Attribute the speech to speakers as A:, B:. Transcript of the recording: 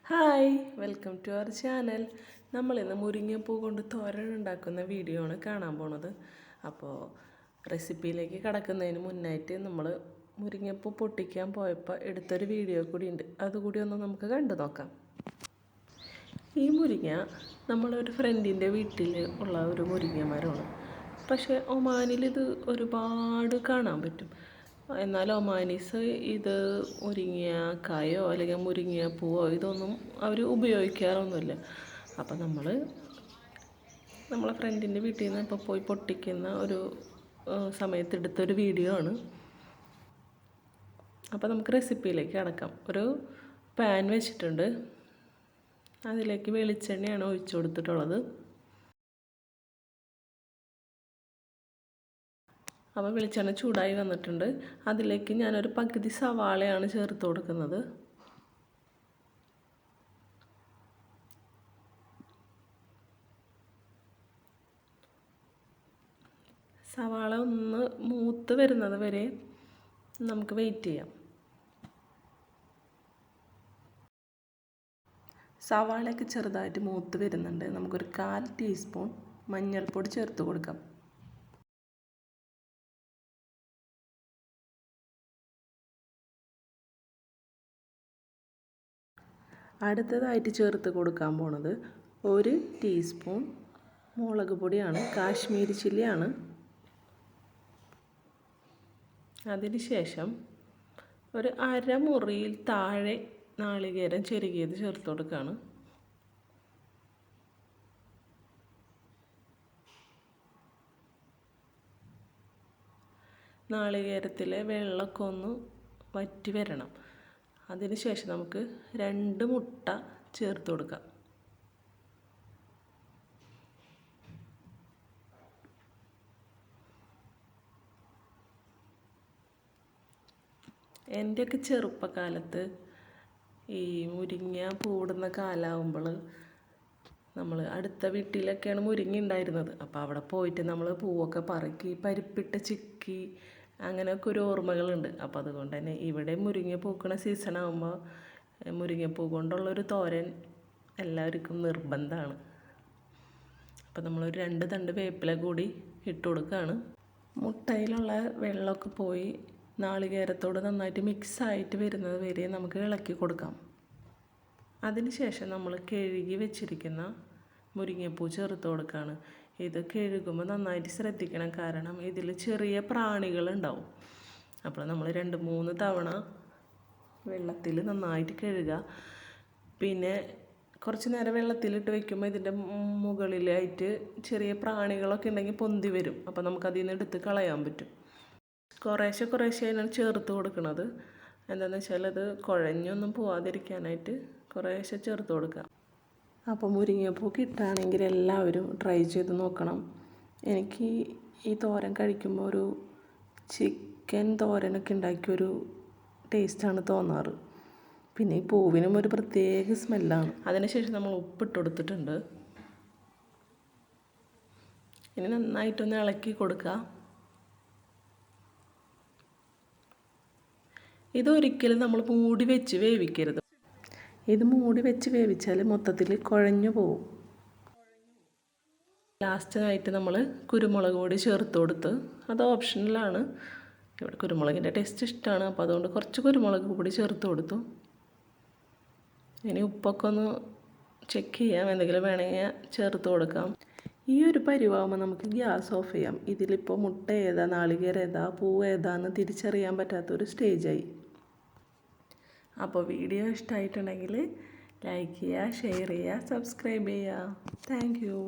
A: Hi, welcome to our channel. നമ്മളിന്ന് മുരിങ്ങപ്പൂ കൊണ്ട് തോരൻ ഉണ്ടാക്കുന്ന വീഡിയോ ആണ് കാണാൻ പോണത്. അപ്പോൾ റെസിപ്പിയിലേക്ക് കടക്കുന്നതിന് മുന്നായിട്ട് നമ്മൾ മുരിങ്ങപ്പൂ പൊട്ടിക്കാൻ പോയപ്പോൾ എടുത്തൊരു വീഡിയോ കൂടി ഉണ്ട്, അതുകൂടി ഒന്ന് നമുക്ക് കണ്ടു നോക്കാം. ഈ മുരിങ്ങ നമ്മളൊരു ഫ്രണ്ടിൻ്റെ വീട്ടിൽ ഉള്ള ഒരു മുരിങ്ങ മരമാണ്. പക്ഷേ ഒമാനിലിത് ഒരുപാട് കാണാൻ പറ്റും. എന്നാൽ ഒമാനീസ് ഇത് മുരിങ്ങക്കായോ അല്ലെങ്കിൽ മുരിങ്ങപ്പൂവോ ഇതൊന്നും അവർ ഉപയോഗിക്കാറൊന്നുമില്ല. അപ്പം നമ്മളെ ഫ്രണ്ടിൻ്റെ വീട്ടിൽ നിന്ന് ഇപ്പോൾ പോയി പൊട്ടിക്കുന്ന ഒരു സമയത്ത് എടുത്തൊരു വീഡിയോ ആണ്. അപ്പോൾ നമുക്ക് റെസിപ്പിയിലേക്ക് കടക്കാം. ഒരു പാൻ വെച്ചിട്ടുണ്ട്, അതിലേക്ക് വെളിച്ചെണ്ണയാണ് ഒഴിച്ചു കൊടുത്തിട്ടുള്ളത്. അപ്പോൾ വെളിച്ചെണ്ണ ചൂടായി വന്നിട്ടുണ്ട്. അതിലേക്ക് ഞാനൊരു പകുതി സവാളയാണ് ചേർത്ത് കൊടുക്കുന്നത്. സവാള ഒന്ന് മൂത്ത് വരുന്നത് വരെ നമുക്ക് വെയിറ്റ് ചെയ്യാം. സവാളയൊക്കെ ചെറുതായിട്ട് മൂത്ത് വരുന്നുണ്ട്. നമുക്കൊരു 1/4 ടീസ്പൂൺ മഞ്ഞൾപ്പൊടി ചേർത്ത് കൊടുക്കാം. അടുത്തതായിട്ട് ചേർത്ത് കൊടുക്കാൻ പോണത് 1 ടീസ്പൂൺ മുളക് പൊടിയാണ്, കാശ്മീരി ചില്ലിയാണ്. അതിനുശേഷം ഒരു അരമുറിയിൽ താഴെ നാളികേരം ചെരുകിയത് ചേർത്ത് കൊടുക്കുകയാണ്. നാളികേരത്തിലെ വെള്ളമൊക്കെ ഒന്ന് വറ്റി വരണം. അതിനുശേഷം നമുക്ക് 2 മുട്ട ചേർത്ത് കൊടുക്കാം. എൻ്റെയൊക്കെ ചെറുപ്പകാലത്ത് ഈ മുരിങ്ങ പൂടുന്ന കാലമാകുമ്പോൾ നമ്മൾ അടുത്ത വീട്ടിലൊക്കെയാണ് മുരിങ്ങ ഉണ്ടായിരുന്നത്. അപ്പോൾ അവിടെ പോയിട്ട് നമ്മൾ പൂവൊക്കെ പറക്കി പരിപ്പിട്ട് ചിക്കി അങ്ങനെയൊക്കെ ഒരു ഓർമ്മകളുണ്ട്. അപ്പോൾ അതുകൊണ്ട് തന്നെ ഇവിടെ മുരിങ്ങ പൂക്കണ സീസണാകുമ്പോൾ മുരിങ്ങപ്പൂ കൊണ്ടുള്ളൊരു തോരൻ എല്ലാവർക്കും നിർബന്ധമാണ്. അപ്പോൾ നമ്മളൊരു 2 തണ്ട് വേപ്പില കൂടി ഇട്ട് കൊടുക്കുകയാണ്. മുട്ടയിലുള്ള വെള്ളമൊക്കെ പോയി നാളികേരത്തോട് നന്നായിട്ട് മിക്സായിട്ട് വരുന്നത് വരെ നമുക്ക് ഇളക്കി കൊടുക്കാം. അതിനുശേഷം നമ്മൾ കഴുകി വെച്ചിരിക്കുന്ന മുരിങ്ങപ്പൂ ചേർത്ത് കൊടുക്കുകയാണ്. ഇത് കഴുകുമ്പോൾ നന്നായിട്ട് ശ്രദ്ധിക്കണം, കാരണം ഇതിൽ ചെറിയ പ്രാണികളുണ്ടാവും. അപ്പോൾ നമ്മൾ 2-3 തവണ വെള്ളത്തിൽ നന്നായിട്ട് കഴുകുക. പിന്നെ കുറച്ച് നേരം വെള്ളത്തിലിട്ട് വെക്കുമ്പോൾ ഇതിൻ്റെ മുകളിലായിട്ട് ചെറിയ പ്രാണികളൊക്കെ ഉണ്ടെങ്കിൽ പൊന്തി വരും. അപ്പോൾ നമുക്കതിൽ നിന്ന് എടുത്ത് കളയാൻ പറ്റും. കുറേശ്ശെയാണ് ചേർത്ത് കൊടുക്കുന്നത്. എന്താണെന്ന് വെച്ചാൽ അത് കുഴഞ്ഞൊന്നും പോവാതിരിക്കാനായിട്ട് കുറേശ്ശെ ചേർത്ത് കൊടുക്കുക. അപ്പോൾ മുരിങ്ങപ്പൂ കിട്ടുകയാണെങ്കിൽ എല്ലാവരും ട്രൈ ചെയ്ത് നോക്കണം. എനിക്ക് ഈ തോരൻ കഴിക്കുമ്പോൾ ഒരു ചിക്കൻ തോരനൊക്കെ ഉണ്ടാക്കിയൊരു ടേസ്റ്റാണ് തോന്നാറ്. പിന്നെ ഈ പൂവിനും ഒരു പ്രത്യേക സ്മെല്ലാണ്. അതിനുശേഷം നമ്മൾ ഉപ്പിട്ട് കൊടുത്തിട്ടുണ്ട്. ഇനി നന്നായിട്ടൊന്ന് ഇളക്കി കൊടുക്കുക. ഇതൊരിക്കലും നമ്മൾ മൂടി വെച്ച് വേവിക്കരുത്. ഇത് മൂടി വെച്ച് വേവിച്ചാൽ മൊത്തത്തിൽ കുഴഞ്ഞു പോകും. ലാസ്റ്റായിട്ട് നമ്മൾ കുരുമുളക് പൊടി ചേർത്ത് കൊടുത്ത്, അത് ഓപ്ഷണലാണ്. ഇവിടെ കുരുമുളകിൻ്റെ ടേസ്റ്റ് ഇഷ്ടമാണ്, അപ്പോൾ അതുകൊണ്ട് കുറച്ച് കുരുമുളക് പൊടി ചേർത്ത് കൊടുത്തു. ഇനി ഉപ്പൊക്കെ ഒന്ന് ചെക്ക് ചെയ്യാം, എന്തെങ്കിലും വേണമെങ്കിൽ ചേർത്ത് കൊടുക്കാം. ഈ ഒരു പരിവാകുമ്പോൾ നമുക്ക് ഗ്യാസ് ഓഫ് ചെയ്യാം. ഇതിലിപ്പോൾ മുട്ട ഏതാ നാളികേരം ഏതാ പൂവ് ഏതാന്ന് തിരിച്ചറിയാൻ പറ്റാത്തൊരു സ്റ്റേജായി. അപ്പോൾ വീഡിയോ ഇഷ്ടമായിട്ടുണ്ടെങ്കിൽ ലൈക്ക് ചെയ്യുക, ഷെയർ ചെയ്യുക, സബ്സ്ക്രൈബ് ചെയ്യുക. Thank you.